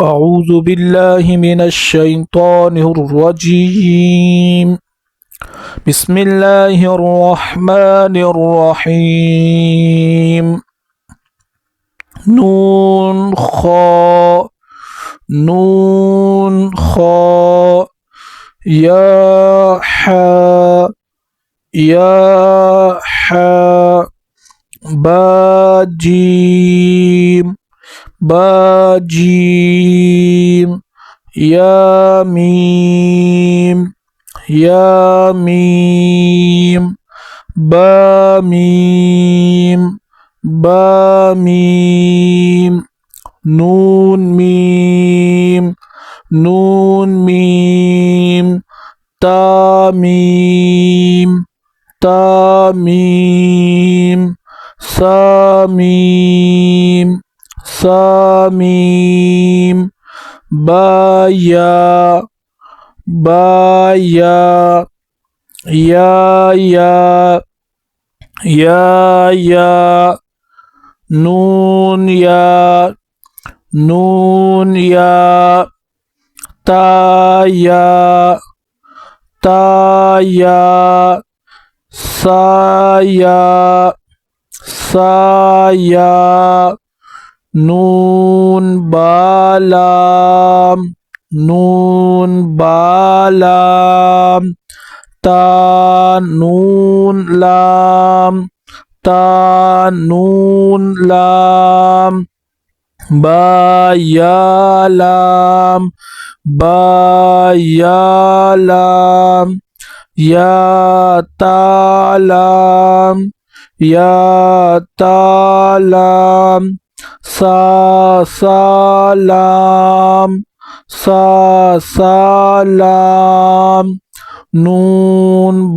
أعوذ بالله من الشيطان الرجيم بسم الله الرحمن الرحيم نون خا يا حا با جيم يا ميم با ميم نون ميم تا ميم سا ميم با يا نون يا تا يا سا يا نون بالام تا نون لام با یا لام یا تا لام سا لام نون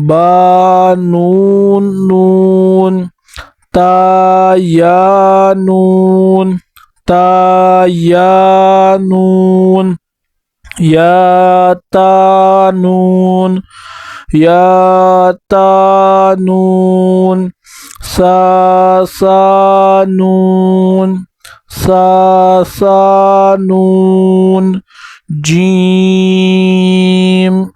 با نون تا یا نون یا تا نون سا نون جيم